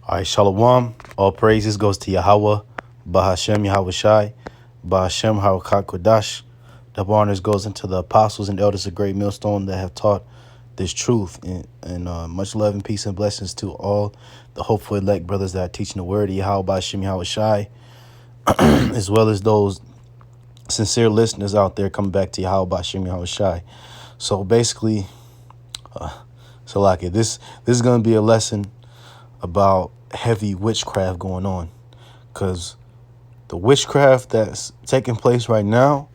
All right, Shalom. All praises goes to Yahweh, Bahashem Yahweh Shai, Bahashem Harakak Kodash. Double honors goes into the apostles and elders of Great Millstone that have taught this truth. And much love and peace and blessings to all the hopeful elect brothers that are teaching the word of Yahweh, Bahashem Yahweh Shai, as well as those sincere listeners out there coming back to Yahweh, Bahashem Yahweh Shai. So basically, this is going to be a lesson about heavy witchcraft going on, because the witchcraft that's taking place right now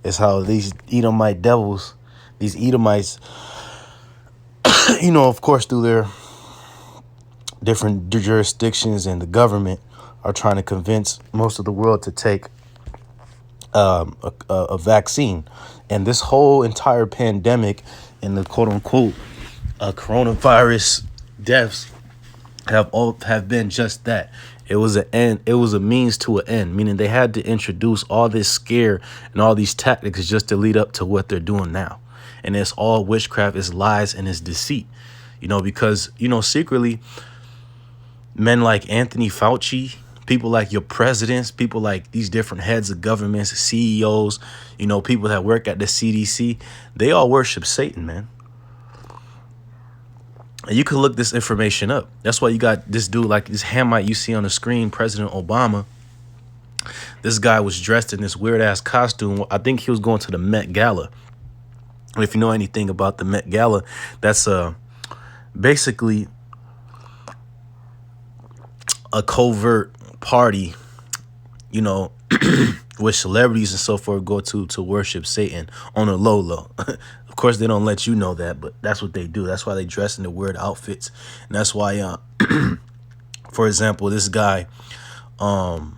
is how these Edomite devils, these Edomites, of course, through their different jurisdictions and the government, are trying to convince most of the world to take a vaccine. And this whole entire pandemic and the quote unquote coronavirus deaths have been just that. It was an end. It was a means to an end, meaning they had to introduce all this scare and all these tactics just to lead up to what they're doing now. And it's all witchcraft, it's lies, and it's deceit. Because secretly, men like Anthony Fauci, people like your presidents, people like these different heads of governments, CEOs, people that work at the CDC, they all worship Satan, man. And you can look this information up. That's why you got this dude, like this Hamite you see on the screen, President Obama. This guy was dressed in this weird ass costume. I think he was going to the Met Gala. And if you know anything about the Met Gala, that's basically a covert party, where celebrities and so forth go to worship Satan on a low. Of course, they don't let you know that, but that's what they do. That's why they dress in the weird outfits. And that's why, for example, this guy, Childish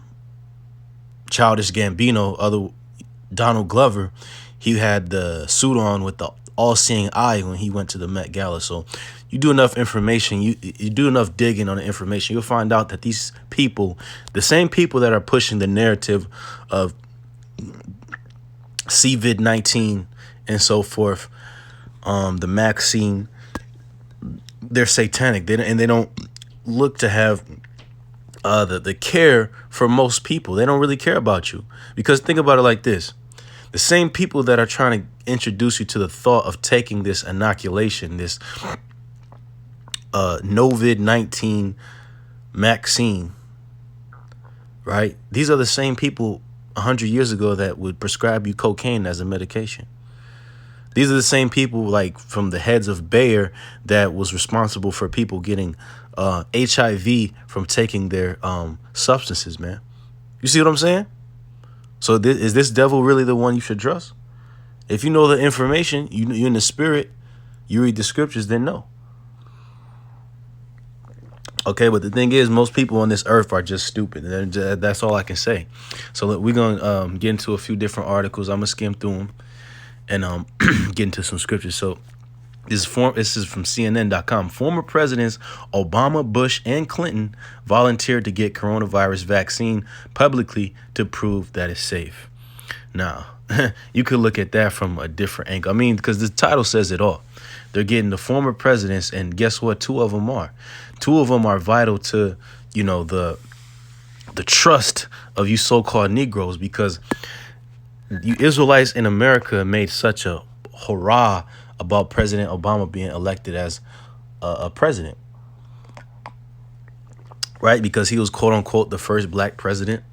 Gambino, Donald Glover, he had the suit on with the all-seeing eye when he went to the Met Gala. So you do enough information, you do enough digging on the information, you'll find out that these people, the same people that are pushing the narrative of COVID-19 and so forth, the vaccine, they're satanic. They don't look to have the care for most people. They don't really care about you, because think about it like this: the same people that are trying to introduce you to the thought of taking this inoculation, this COVID-19 vaccine, right? These are the same people 100 years ago that would prescribe you cocaine as a medication. These are the same people, like from the heads of Bayer, that was responsible for people getting HIV from taking their substances, man. You see what I'm saying? So is this devil really the one you should trust? If you know the information, you're in the spirit, you read the scriptures, then no. Okay, but the thing is, most people on this earth are just stupid. That's all I can say. So look, we're going to get into a few different articles. I'm going to skim through them and get into some scriptures. So this is from CNN.com. Former presidents Obama, Bush, and Clinton volunteered to get coronavirus vaccine publicly to prove that it's safe. Now, you could look at that from a different angle. I mean, because the title says it all. They're getting the former presidents, and guess what? Two of them are vital to, the trust of you so-called Negroes, because you Israelites in America made such a hurrah about President Obama being elected as a president, right? Because he was quote unquote the first black president,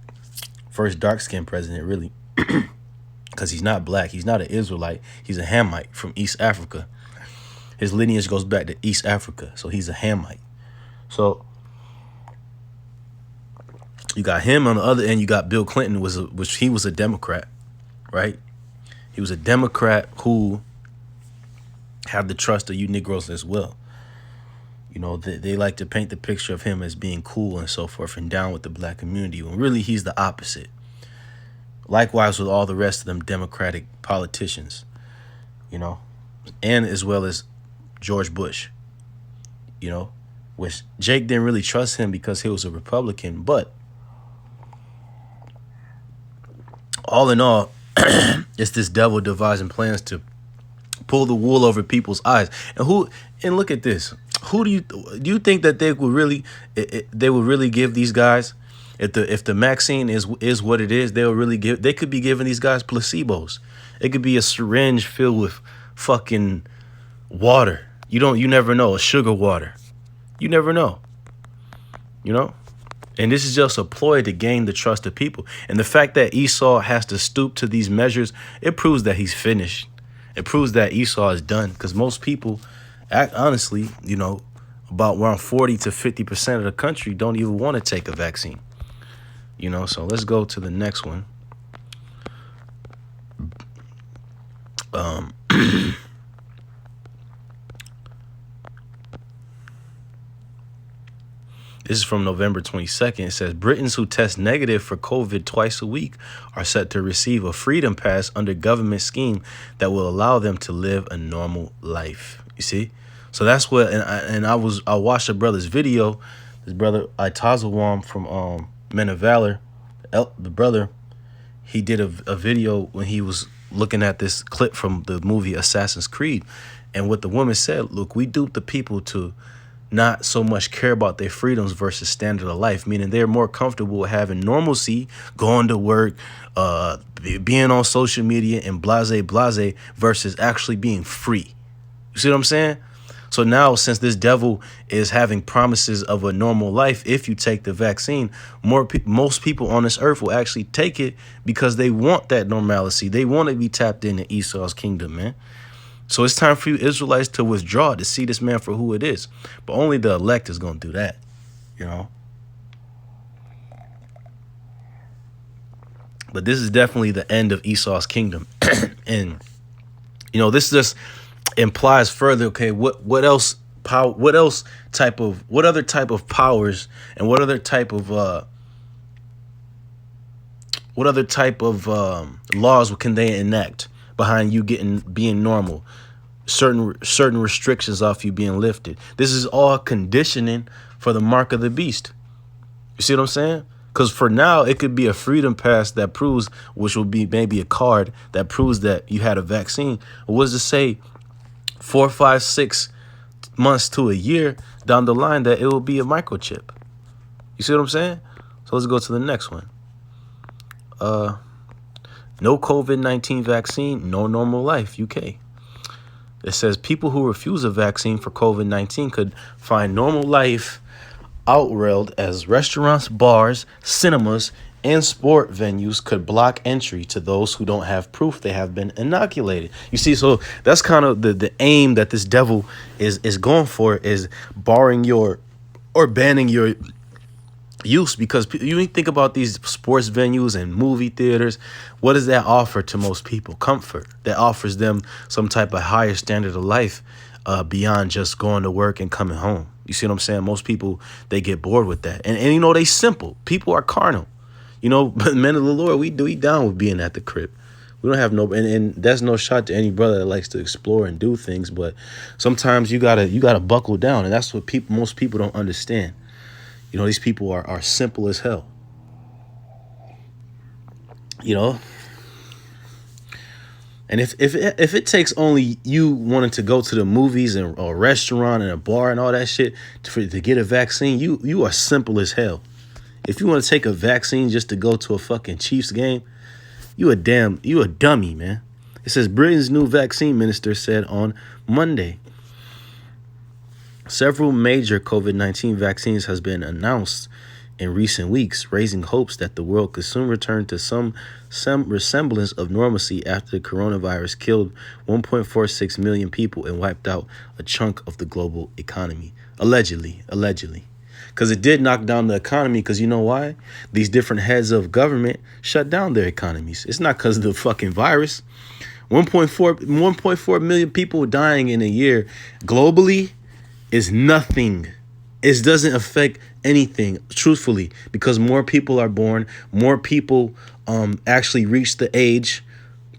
first dark-skinned president, really, because he's not black. He's not an Israelite. He's a Hamite from East Africa. His lineage goes back to East Africa, so he's a Hamite. So you got him. On the other end, you got Bill Clinton, which he was a Democrat, right? He was a Democrat who had the trust of you Negroes as well. They like to paint the picture of him as being cool and so forth and down with the black community, when really he's the opposite. Likewise with all the rest of them Democratic politicians, and as well as George Bush, which Jake didn't really trust him because he was a Republican. But all in all, it's this devil devising plans to pull the wool over people's eyes. And look at this. Who do you think that they would really they would really give these guys, if the vaccine is what it is, they'll really give, they could be giving these guys placebos. It could be a syringe filled with fucking water. You never know, a sugar water. You never know. You know? And this is just a ploy to gain the trust of people. And the fact that Esau has to stoop to these measures, it proves that he's finished. It proves that Esau is done. Because most people, honestly, about around 40 to 50% of the country don't even want to take a vaccine. So let's go to the next one. This is from November 22nd. It says, Britons who test negative for COVID twice a week are set to receive a freedom pass under government scheme that will allow them to live a normal life. You see? So that's what, I watched a brother's video. This brother, Itazawam from Men of Valor, the brother, he did a video when he was looking at this clip from the movie Assassin's Creed. And what the woman said, look, we duped the people to not so much care about their freedoms versus standard of life, meaning they're more comfortable having normalcy, going to work, being on social media and blase versus actually being free. You see what I'm saying? So now, since this devil is having promises of a normal life, if you take the vaccine, most people on this earth will actually take it because they want that normalcy. They want to be tapped into Esau's kingdom, man. So it's time for you Israelites to withdraw, to see this man for who it is. But only the elect is going to do that, But this is definitely the end of Esau's kingdom. And, this just implies further, okay, what other type of powers and what other type of laws can they enact behind you being normal? Certain restrictions off you being lifted. This is all conditioning for the mark of the beast. You see what I'm saying? Because for now, it could be a freedom pass that proves, which will be maybe a card that proves that you had a vaccine. What does it say? 4, 5, 6 months to a year down the line that it will be a microchip. You see what I'm saying? So let's go to the next one. No COVID-19 vaccine, no normal life, UK. It says people who refuse a vaccine for COVID-19 could find normal life outrailed as restaurants, bars, cinemas, and sport venues could block entry to those who don't have proof they have been inoculated. You see, so that's kind of the aim that this devil is going for, is banning your use. Because you think about these sports venues and movie theaters, what does that offer to most people? Comfort. That offers them some type of higher standard of life beyond just going to work and coming home. You see what I'm saying? Most people, they get bored with that. And they simple. People are carnal. But men of the Lord, we down with being at the crib. We don't have and that's no shot to any brother that likes to explore and do things, but sometimes you gotta buckle down, and that's what most people don't understand. These people are simple as hell. And if it takes only you wanting to go to the movies and a restaurant and a bar and all that shit to get a vaccine, you are simple as hell. If you want to take a vaccine just to go to a fucking Chiefs game, you a dummy, man. It says Britain's new vaccine minister said on Monday. Several major COVID-19 vaccines has been announced in recent weeks, raising hopes that the world could soon return to some resemblance of normalcy after the coronavirus killed 1.46 million people and wiped out a chunk of the global economy. Allegedly. Because it did knock down the economy, because you know why? These different heads of government shut down their economies. It's not because of the fucking virus. 1.4 million people dying in a year globally is nothing. It doesn't affect anything, truthfully, because more people are born, more people actually reach the age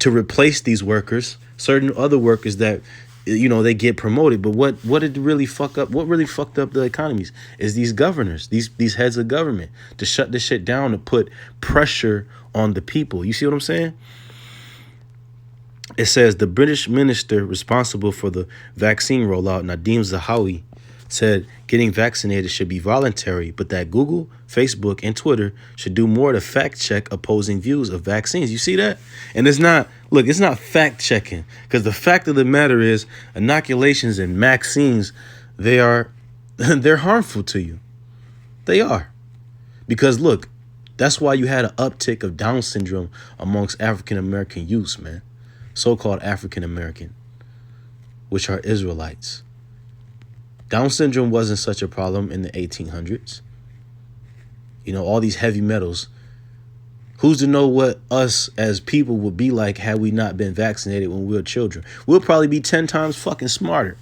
to replace these workers, certain other workers that they get promoted. But what did really fuck up? What really fucked up the economies is these governors, these heads of government, to shut this shit down, to put pressure on the people. You see what I'm saying? It says the British minister responsible for the vaccine rollout, Nadeem Zahawi, said getting vaccinated should be voluntary, but that Google, Facebook, and Twitter should do more to fact check opposing views of vaccines. You see that? And it's not, look, it's not fact checking, because the fact of the matter is inoculations and vaccines, they're harmful to you. They are. Because look, that's why you had an uptick of Down syndrome amongst African American youths, man. So-called African American, which are Israelites. Down syndrome wasn't such a problem in the 1800s. You know, all these heavy metals. Who's to know what us as people would be like had we not been vaccinated when we were children? We'll probably be 10 times fucking smarter.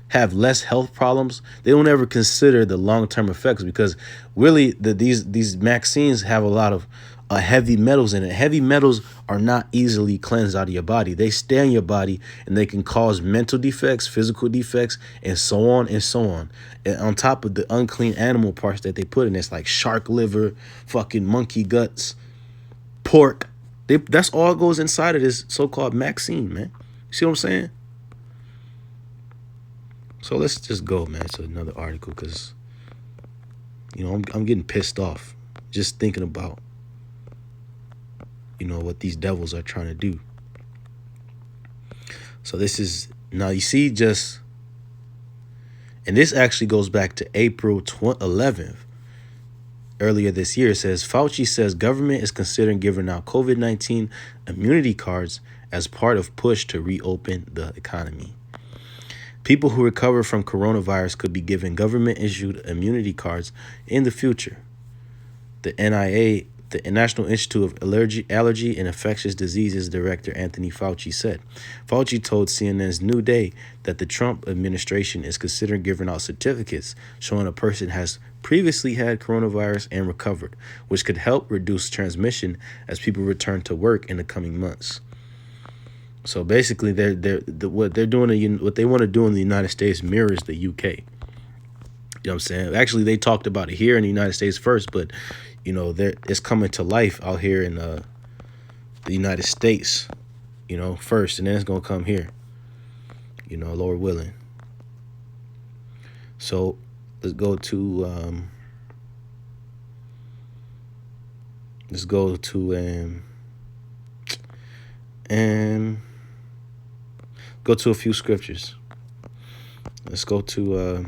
Have less health problems. They don't ever consider the long-term effects, because really these vaccines have a lot of heavy metals in it. Heavy metals are not easily cleansed out of your body. They stay in your body, and they can cause mental defects, physical defects, and so on and so on. And on top of the unclean animal parts that they put in, it's like shark liver, fucking monkey guts, pork. That's all goes inside of this so-called vaccine, man. You see what I'm saying? So let's just go, man, to another article, because, you know, I'm getting pissed off just thinking about, you know, what these devils are trying to do. So this is, now you see, just, and this actually goes back to April 11th, earlier this year. It says, Fauci says government is considering giving out COVID-19 immunity cards as part of push to reopen the economy. People who recover from coronavirus could be given government-issued immunity cards in the future. The NIA, the National Institute of Allergy and Infectious Diseases Director Anthony Fauci said. Fauci told CNN's New Day that the Trump administration is considering giving out certificates showing a person has previously had coronavirus and recovered, which could help reduce transmission as people return to work in the coming months. So basically, what they want to do in the United States mirrors the UK. You know what I'm saying? Actually, they talked about it here in the United States first, but, you know, it's coming to life out here in the United States, you know, first, and then it's going to come here, you know, Lord willing. So let's go to go to a few scriptures. Let's go to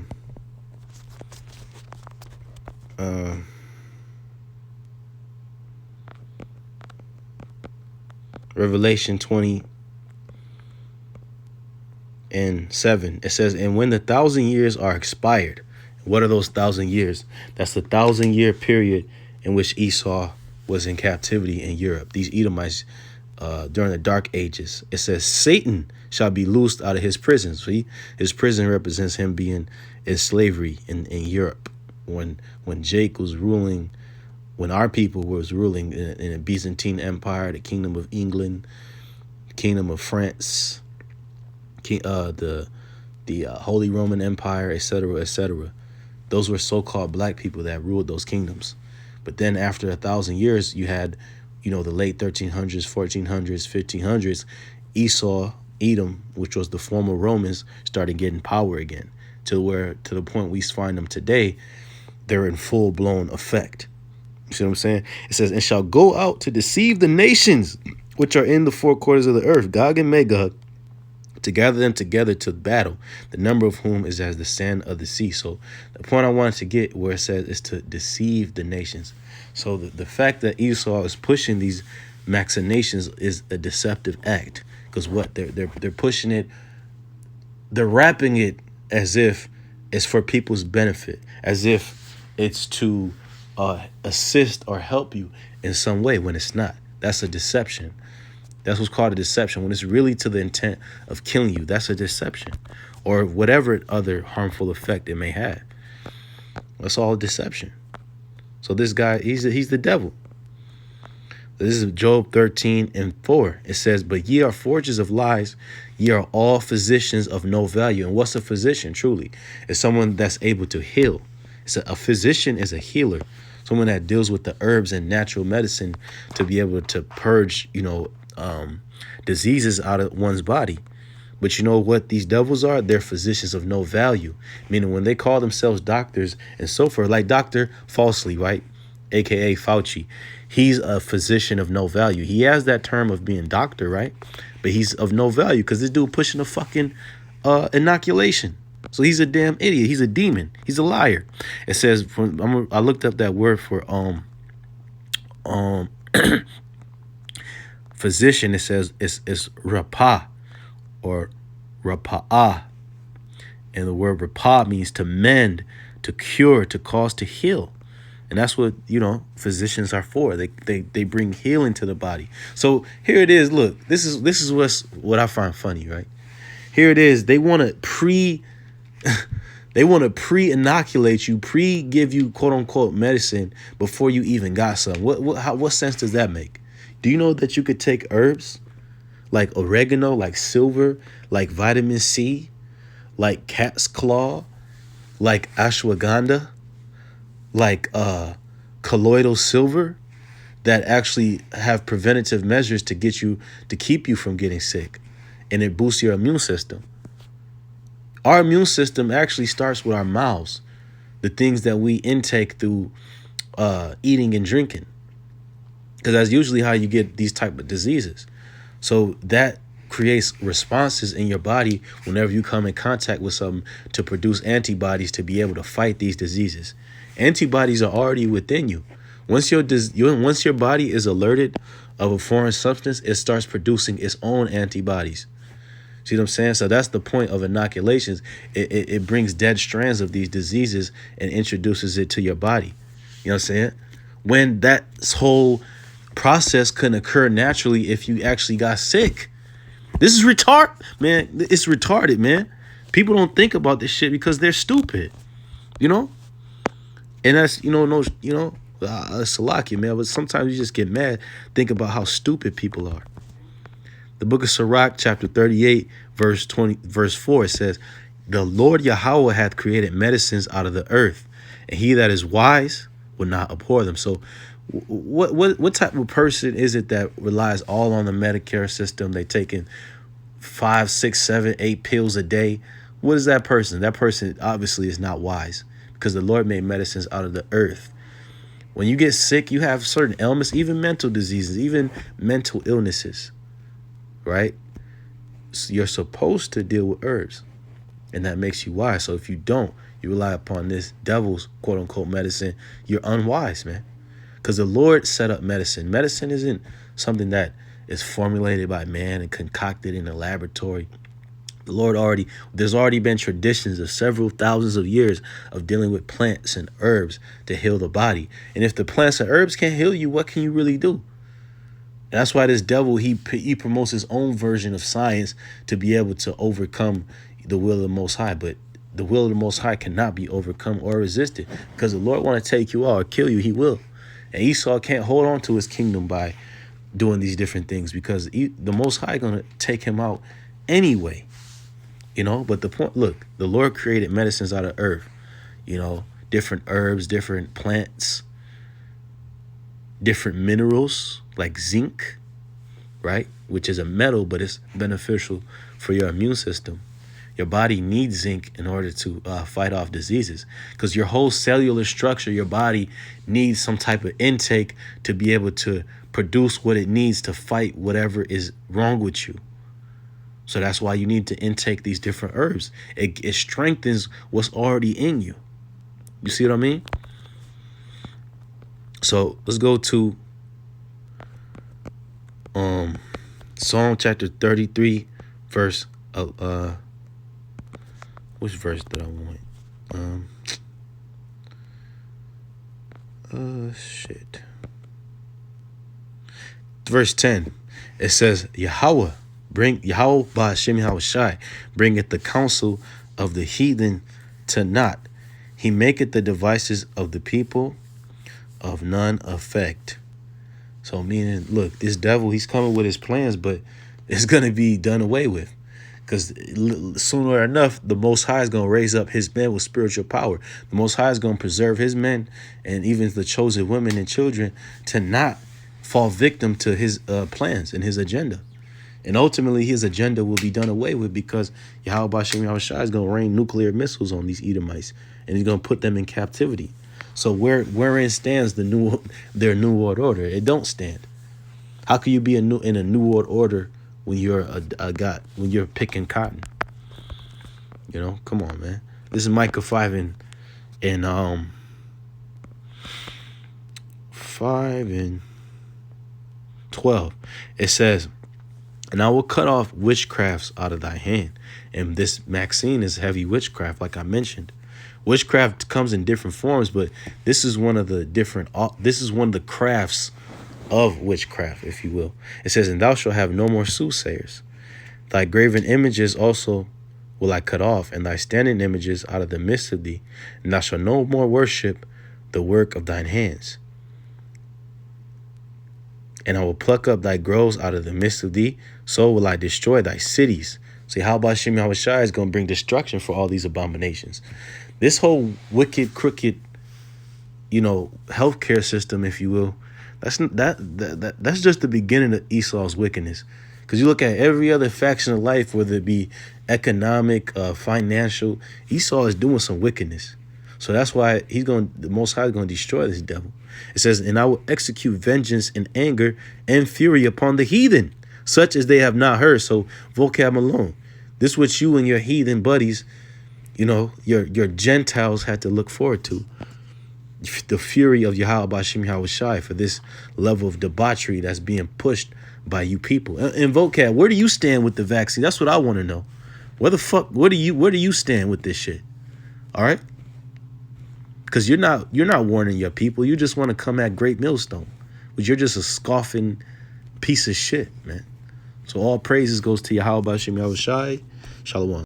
Revelation 20:7. It says, and when the 1,000 years are expired. What are those 1,000 years? That's the 1,000-year period in which Esau was in captivity in Europe. These Edomites during the Dark Ages. It says Satan shall be loosed out of his prison. See, his prison represents him being in slavery in Europe. When Jake was ruling, when our people was ruling in the Byzantine Empire, the Kingdom of England, the Kingdom of France, the Holy Roman Empire, etc., etc. Those were so-called black people that ruled those kingdoms. But then after 1,000 years, you had, you know, the late 1300s, 1400s, 1500s, Esau, Edom, which was the former Romans, started getting power again, to the point we find them today. They're in full-blown effect. You see what I'm saying? It says, and shall go out to deceive the nations which are in the four quarters of the earth, Gog and Magog, to gather them together to battle, the number of whom is as the sand of the sea. So the point I wanted to get where it says is to deceive the nations. So the fact that Esau is pushing these machinations is a deceptive act, because what they're pushing it, they're wrapping it as if it's for people's benefit, as if it's to assist or help you in some way, when it's not. That's a deception. That's what's called a deception. When it's really to the intent of killing you, that's a deception, or whatever other harmful effect it may have. That's all deception. So this guy, he's the devil. This is Job 13:4. It says, but ye are forgers of lies, ye are all physicians of no value. And what's a physician truly? It's someone that's able to heal. A physician is a healer, someone that deals with the herbs and natural medicine to be able to purge, diseases out of one's body. But you know what these devils are? They're physicians of no value. Meaning when they call themselves doctors and so forth, like Dr. Falsely, right? AKA Fauci. He's a physician of no value. He has that term of being doctor, right? But he's of no value because this dude pushing a fucking inoculation. So he's a damn idiot. He's a demon. He's a liar. It says, I looked up that word for physician. It says it's rapa or rapa'ah. And the word rapa means to mend, to cure, to cause to heal. And that's what, physicians are for. They bring healing to the body. So here it is. Look, this is what I find funny, right? Here it is. They want to pre-inoculate you, give you quote unquote medicine before you even got some. What sense does that make? Do you know that you could take herbs like oregano, like silver, like vitamin C, like cat's claw, like ashwagandha, like colloidal silver, that actually have preventative measures to keep you from getting sick, and it boosts your immune system. Our immune system actually starts with our mouths, the things that we intake through eating and drinking, because that's usually how you get these type of diseases. So that creates responses in your body whenever you come in contact with something to produce antibodies to be able to fight these diseases. Antibodies are already within you. Once your body is alerted of a foreign substance, it starts producing its own antibodies. See what I'm saying? So that's the point of inoculations. It brings dead strands of these diseases and introduces it to your body. You know what I'm saying? When that whole process couldn't occur naturally if you actually got sick. This is retarded, man. It's retarded, man. People don't think about this shit because they're stupid, And that's, Salaki, man. But sometimes you just get mad, think about how stupid people are. The book of Sirach, chapter 38, verse 4, it says, "The Lord Yahweh hath created medicines out of the earth, and he that is wise will not abhor them." So what type of person is it that relies all on the Medicare system? They taking 5, 6, 7, 8 pills a day. What is that person? That person obviously is not wise, because the Lord made medicines out of the earth. When you get sick, you have certain ailments, even mental diseases, even mental illnesses, right? So you're supposed to deal with herbs, and that makes you wise. So if you don't, you rely upon this devil's quote unquote medicine, you're unwise, man. Because the Lord set up medicine. Medicine isn't something that is formulated by man and concocted in a laboratory. The Lord there's already been traditions of several thousands of years of dealing with plants and herbs to heal the body. And if the plants and herbs can't heal you, what can you really do? And that's why this devil, he promotes his own version of science to be able to overcome the will of the Most High. But the will of the Most High cannot be overcome or resisted, because the Lord want to take you out or kill you. He will. And Esau can't hold on to his kingdom by doing these different things, because the Most High going to take him out anyway. But the point, look, the Lord created medicines out of earth, different herbs, different plants, different minerals like zinc, right? Which is a metal, but it's beneficial for your immune system. Your body needs zinc in order to fight off diseases, because your whole cellular structure, your body needs some type of intake to be able to produce what it needs to fight whatever is wrong with you. So that's why you need to intake these different herbs. It strengthens what's already in you. You see what I mean? So let's go to Psalm chapter 33, verse which verse did I want? Verse 10. It says, Yahweh Ba'Hashem Yahushai bringeth the counsel of the heathen to naught. He maketh the devices of the people of none effect. So meaning, look, this devil, he's coming with his plans, but it's going to be done away with. Because sooner or enough, the Most High is going to raise up his men with spiritual power. The Most High is going to preserve his men and even the chosen women and children to not fall victim to his plans and his agenda. And ultimately, his agenda will be done away with because Yahweh Hashem Yahushua is going to rain nuclear missiles on these Edomites, and he's going to put them in captivity. So wherein stands their new world order? It don't stand. How can you be in a new world order when you're a god, when you're picking cotton? You know, come on, man. This is Micah 5 and 12. It says, "And I will cut off witchcrafts out of thy hand." And this Maxine is heavy witchcraft, like I mentioned. Witchcraft comes in different forms, but this is one of the crafts of witchcraft, if you will. It says, "And thou shalt have no more soothsayers. Thy graven images also will I cut off, and thy standing images out of the midst of thee. And thou shalt no more worship the work of thine hands. And I will pluck up thy groves out of the midst of thee, so will I destroy thy cities." See, how about Shem Yahushua is going to bring destruction for all these abominations. This whole wicked, crooked, healthcare system, if you will, that's just the beginning of Esau's wickedness. Because you look at every other faction of life, whether it be economic, financial, Esau is doing some wickedness. So that's why the Most High is going to destroy this devil. It says, "And I will execute vengeance and anger and fury upon the heathen, such as they have not heard." So vocab alone. This what you and your heathen buddies, your Gentiles had to look forward to. The fury of Yahweh B'Shem Yahushai for this level of debauchery that's being pushed by you people. And vocab, where do you stand with the vaccine? That's what I want to know. Where do you stand with this shit? All right? Because you're not warning your people. You just want to come at Great Millstone. But you're just a scoffing piece of shit, man. So all praises goes to Yahweh B'Shem Yahushai. Shalom.